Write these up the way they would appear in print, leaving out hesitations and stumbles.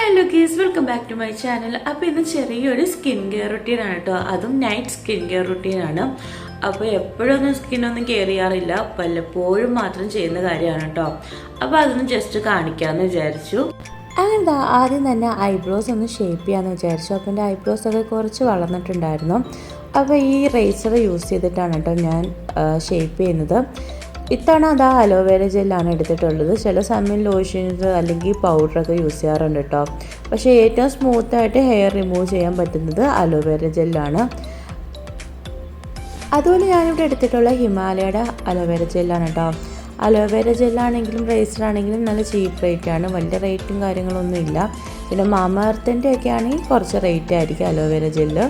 Hello guys, welcome back to my channel. അപ്പോൾ ഇന്ന് ചെറിയൊരു സ്കിൻ കെയർ റുട്ടീനാണ് കേട്ടോ. അതും നൈറ്റ് സ്കിൻ കെയർ റുട്ടീനാണ്. അപ്പോൾ എപ്പോഴൊന്നും സ്കിന്നൊന്നും കെയർ ചെയ്യാറില്ല, വല്ലപ്പോഴും മാത്രം ചെയ്യുന്ന കാര്യമാണ് കേട്ടോ. അപ്പോൾ അതൊന്ന് ജസ്റ്റ് കാണിക്കാമെന്ന് വിചാരിച്ചു. അങ്ങനെ ആദ്യം തന്നെ ഐബ്രോസ് ഒന്ന് ഷേപ്പ് ചെയ്യാമെന്ന് വിചാരിച്ചു. അപ്പോൾ എൻ്റെ ഐബ്രോസൊക്കെ കുറച്ച് വളർന്നിട്ടുണ്ടായിരുന്നു. അപ്പോൾ ഈ റേസർ യൂസ് ചെയ്തിട്ടാണ് കേട്ടോ ഞാൻ ഷേപ്പ് ചെയ്യുന്നത്. ഇത്തവണ അലോവേര ജെല്ലാണ് എടുത്തിട്ടുള്ളത്. ചില സമയം ലോഷൻസ് അല്ലെങ്കിൽ പൗഡറൊക്കെ യൂസ് ചെയ്യാറുണ്ട് കേട്ടോ. പക്ഷേ ഏറ്റവും സ്മൂത്തായിട്ട് ഹെയർ റിമൂവ് ചെയ്യാൻ പറ്റുന്നത് അലോവേര ജെല്ലാണ്. അതുപോലെ ഞാനിവിടെ എടുത്തിട്ടുള്ള ഹിമാലയയുടെ അലോവേര ജെല്ലാണ് കേട്ടോ. അലോവേര ജെല്ലാണെങ്കിലും റേസറാണെങ്കിലും നല്ല ചീപ്പ് റേറ്റാണ്, വലിയ റേറ്റും കാര്യങ്ങളൊന്നും ഇല്ല. പിന്നെ മാമ എർത്തിൻ്റെ ഒക്കെ ആണെങ്കിൽ കുറച്ച് റേറ്റ് ആയിരിക്കും അലോവേര ജെല്ല്.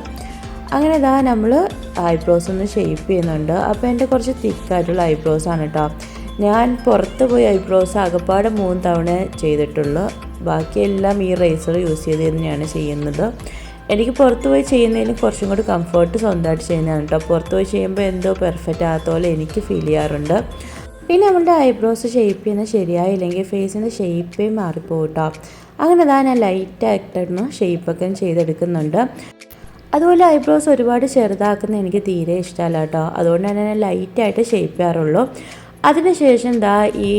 അങ്ങനെ നമ്മൾ ഐബ്രോസ് ഒന്ന് ഷേപ്പ് ചെയ്യുന്നുണ്ട്. അപ്പോൾ എൻ്റെ കുറച്ച് തിക്കായിട്ടുള്ള ഐബ്രോസാണ് കേട്ടോ. ഞാൻ പുറത്ത് പോയി ഐബ്രോസ് ആകെപ്പാടെ 3 തവണ ചെയ്തിട്ടുള്ളൂ. ബാക്കിയെല്ലാം ഈ റേസർ യൂസ് ചെയ്ത് തന്നെയാണ് ചെയ്യുന്നത്. എനിക്ക് പുറത്ത് പോയി ചെയ്യുന്നതിന് കുറച്ചും കൂടി കംഫർട്ട് സ്വന്തമായിട്ട് ചെയ്യുന്നതാണ് കേട്ടോ. പുറത്ത് പോയി ചെയ്യുമ്പോൾ എന്തോ പെർഫെക്റ്റ് ആകാത്ത പോലെ എനിക്ക് ഫീൽ ചെയ്യാറുണ്ട്. പിന്നെ നമ്മളുടെ ഐബ്രോസ് ഷേപ്പ് ചെയ്യുന്നത് ശരിയായില്ലെങ്കിൽ ഫേസിൻ്റെ ഷേപ്പേ മാറിപ്പോകും കേട്ടോ. അങ്ങനെ ഞാൻ ലൈറ്റായിട്ടൊന്ന് ഷേപ്പൊക്കെ ചെയ്തെടുക്കുന്നുണ്ട്. അതുപോലെ ഐബ്രോസ് ഒരുപാട് ചെറുതാക്കുന്ന എനിക്ക് തീരെ ഇഷ്ടമല്ല കേട്ടോ. അതുകൊണ്ട് തന്നെ ഞാൻ ലൈറ്റായിട്ട് ഷേപ്പ് ചെയ്യാറുള്ളൂ. അതിനുശേഷം ഈ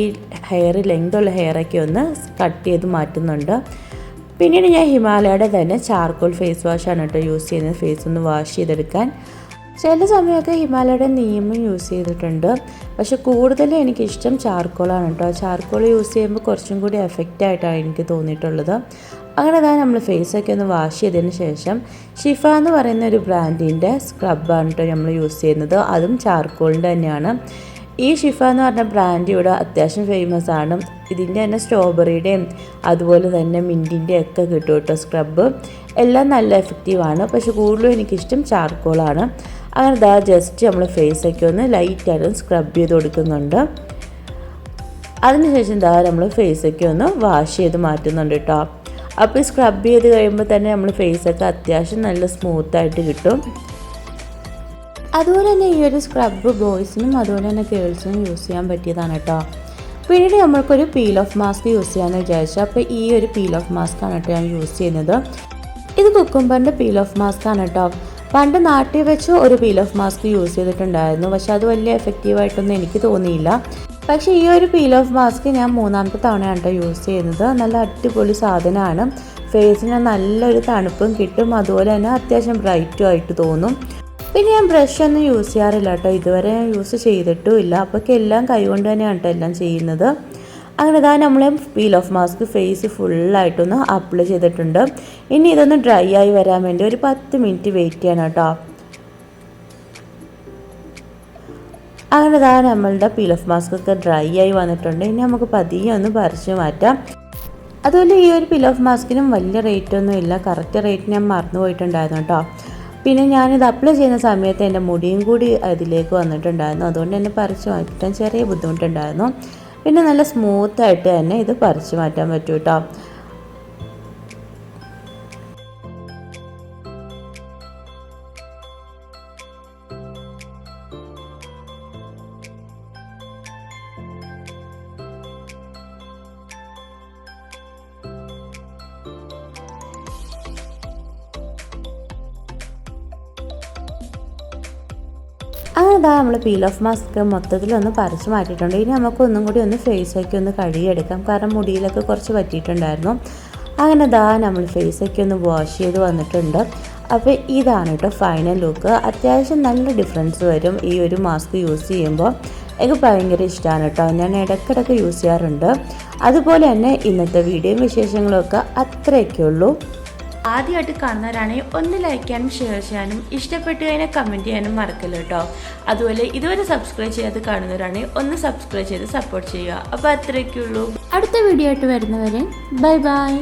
ലെങ്തുള്ള ഹെയറൊക്കെ ഒന്ന് കട്ട് ചെയ്ത് മാറ്റുന്നുണ്ട്. പിന്നീട് ഞാൻ ഹിമാലയയുടെ തന്നെ ചാർക്കോൾ ഫേസ് വാഷാണ് കേട്ടോ യൂസ് ചെയ്യുന്നത്, ഫേസ് ഒന്ന് വാഷ് ചെയ്തെടുക്കാൻ. ചില സമയമൊക്കെ ഹിമാലയയുടെ നീമും യൂസ് ചെയ്തിട്ടുണ്ട്. പക്ഷെ കൂടുതലും എനിക്കിഷ്ടം ചാർക്കോളാണ് കേട്ടോ. ചാർക്കോൾ യൂസ് ചെയ്യുമ്പോൾ കുറച്ചും കൂടി എഫക്റ്റായിട്ടാണ് എനിക്ക് തോന്നിയിട്ടുള്ളത്. അങ്ങനെ നമ്മൾ ഫേസൊക്കെ ഒന്ന് വാഷ് ചെയ്തതിന് ശേഷം ഷിഫ എന്ന് പറയുന്ന ഒരു ബ്രാൻഡിൻ്റെ സ്ക്രബാണ് കേട്ടോ നമ്മൾ യൂസ് ചെയ്യുന്നത്. അതും ചാർക്കോളിൻ്റെ തന്നെയാണ്. ഈ ഷിഫ എന്ന് പറഞ്ഞ ബ്രാൻഡ് ഇവിടെ അത്യാവശ്യം ഫേമസ് ആണ്. ഇതിൻ്റെ തന്നെ സ്ട്രോബെറിയുടെയും അതുപോലെ തന്നെ മിൻറ്റിൻ്റെ ഒക്കെ കിട്ടും കേട്ടോ സ്ക്രബ്. എല്ലാം നല്ല എഫക്റ്റീവാണ്. പക്ഷെ കൂടുതലും എനിക്കിഷ്ടം ചാർക്കോളാണ്. അങ്ങനെ ജസ്റ്റ് നമ്മൾ ഫേസൊക്കെ ഒന്ന് ലൈറ്റായിട്ട് സ്ക്രബ് ചെയ്ത് കൊടുക്കുന്നുണ്ട്. അതിനുശേഷം നമ്മൾ ഫേസൊക്കെ ഒന്ന് വാഷ് ചെയ്ത് മാറ്റുന്നുണ്ട് കേട്ടോ. അപ്പോൾ സ്ക്രബ് ചെയ്ത് കഴിയുമ്പോൾ തന്നെ നമ്മൾ ഫേസൊക്കെ അത്യാവശ്യം നല്ല സ്മൂത്തായിട്ട് കിട്ടും. അതുപോലെ തന്നെ ഈ ഒരു സ്ക്രബ് ബോയ്സിനും അതുപോലെ തന്നെ ഗേൾസിനും യൂസ് ചെയ്യാൻ പറ്റിയതാണ് കേട്ടോ. പിന്നീട് നമ്മൾക്കൊരു പീൽ ഓഫ് മാസ്ക് യൂസ് ചെയ്യാമെന്ന് വിചാരിച്ചു. അപ്പോൾ ഈ ഒരു പീൽ ഓഫ് മാസ്ക് ആണ് കേട്ടോ ഞാൻ യൂസ് ചെയ്യുന്നത്. ഇത് കുക്കുംബറിൻ്റെ പീൽ ഓഫ് മാസ്ക് ആണ് കേട്ടോ. പണ്ട് നാട്ടിൽ വെച്ച് ഒരു പീൽ ഓഫ് മാസ്ക് യൂസ് ചെയ്തിട്ടുണ്ടായിരുന്നു. പക്ഷെ അത് വലിയ എഫക്റ്റീവായിട്ടൊന്നും എനിക്ക് തോന്നിയില്ല. പക്ഷേ ഈ ഒരു പീൽ ഓഫ് മാസ്ക് ഞാൻ 3ാമത്തെ തവണയാണ് കേട്ടോ യൂസ് ചെയ്യുന്നത്. നല്ല അടിപൊളി സാധനമാണ്. ഫേസിന് നല്ലൊരു തണുപ്പും കിട്ടും, അതുപോലെ തന്നെ അത്യാവശ്യം ബ്രൈറ്റും ആയിട്ട് തോന്നും. പിന്നെ ഞാൻ ബ്രഷ് ഒന്നും യൂസ് ചെയ്യാറില്ല കേട്ടോ, ഇതുവരെ ഞാൻ യൂസ് ചെയ്തിട്ടും ഇല്ല. അപ്പോൾ എല്ലാം കൈകൊണ്ട് തന്നെയാണ് കേട്ടോ എല്ലാം ചെയ്യുന്നത്. അങ്ങനെ നമ്മൾ പീൽ ഓഫ് മാസ്ക് ഫേസ് ഫുള്ളായിട്ടൊന്ന് അപ്ലൈ ചെയ്തിട്ടുണ്ട്. ഇനി ഇതൊന്ന് ഡ്രൈ ആയി വരാൻ വേണ്ടി ഒരു 10 മിനിറ്റ് വെയിറ്റ് ചെയ്യണം കേട്ടോ. അങ്ങനെ നമ്മളുടെ പീൽ ഓഫ് മാസ്ക് ഒക്കെ ഡ്രൈ ആയി വന്നിട്ടുണ്ട്. ഇനി നമുക്ക് പതിയെ ഒന്ന് പറിച്ച് മാറ്റാം. അതുപോലെ ഈ ഒരു പീൽ ഓഫ് മാസ്കിനും വലിയ റേറ്റൊന്നും ഇല്ല, കറക്റ്റ് റേറ്റ് ഞാൻ മറന്നു പോയിട്ടുണ്ടായിരുന്നു കേട്ടോ. പിന്നെ ഞാനിത് അപ്ലൈ ചെയ്യുന്ന സമയത്ത് എൻ്റെ മുടിയും കൂടി അതിലേക്ക് വന്നിട്ടുണ്ടായിരുന്നു. അതുകൊണ്ട് തന്നെ പറിച്ച് മാറ്റാൻ ചെറിയ ബുദ്ധിമുട്ടുണ്ടായിരുന്നു. പിന്നെ നല്ല സ്മൂത്തായിട്ട് തന്നെ ഇത് പറിച്ച് മാറ്റാൻ പറ്റും കേട്ടോ. അങ്ങനെ നമ്മൾ പീൽ ഓഫ് മാസ്ക് മൊത്തത്തിലൊന്ന് പറിച്ച് മാറ്റിയിട്ടുണ്ട്. ഇനി നമുക്ക് ഒന്നും കൂടി ഒന്ന് ഫേസൊക്കെ ഒന്ന് കഴുകിയെടുക്കാം, കാരണം മുടിയിലൊക്കെ കുറച്ച് പറ്റിയിട്ടുണ്ടായിരുന്നു. അങ്ങനെ നമ്മൾ ഫേസൊക്കെ ഒന്ന് വാഷ് ചെയ്ത് വന്നിട്ടുണ്ട്. അപ്പോൾ ഇതാണ് കേട്ടോ ഫൈനൽ ലുക്ക്. അത്യാവശ്യം നല്ല ഡിഫറൻസ് വരും ഈ ഒരു മാസ്ക് യൂസ് ചെയ്യുമ്പോൾ. എനിക്ക് ഭയങ്കര ഇഷ്ടമാണ് കേട്ടോ, ഞാൻ ഇടയ്ക്കിടയ്ക്ക് യൂസ് ചെയ്യാറുണ്ട്. അതുപോലെ തന്നെ ഇന്നത്തെ വീഡിയോയും വിശേഷങ്ങളൊക്കെ അത്രയൊക്കെ ഉള്ളൂ. ആദ്യമായിട്ട് കാണുന്നവരാണെങ്കിൽ ഒന്ന് ലൈക്ക് ചെയ്യാനും ഷെയർ ചെയ്യാനും ഇഷ്ടപ്പെട്ട് കഴിഞ്ഞാൽ കമൻറ്റ് ചെയ്യാനും മറക്കല്ലോ കേട്ടോ. അതുപോലെ ഇതുവരെ സബ്സ്ക്രൈബ് ചെയ്യാതെ കാണുന്നവരാണെങ്കിൽ ഒന്ന് സബ്സ്ക്രൈബ് ചെയ്ത് സപ്പോർട്ട് ചെയ്യുക. അപ്പോൾ അത്രയൊക്കെ ഉള്ളൂ. അടുത്ത വീഡിയോ ആയിട്ട് വരുന്നവരെ ബൈ ബൈ.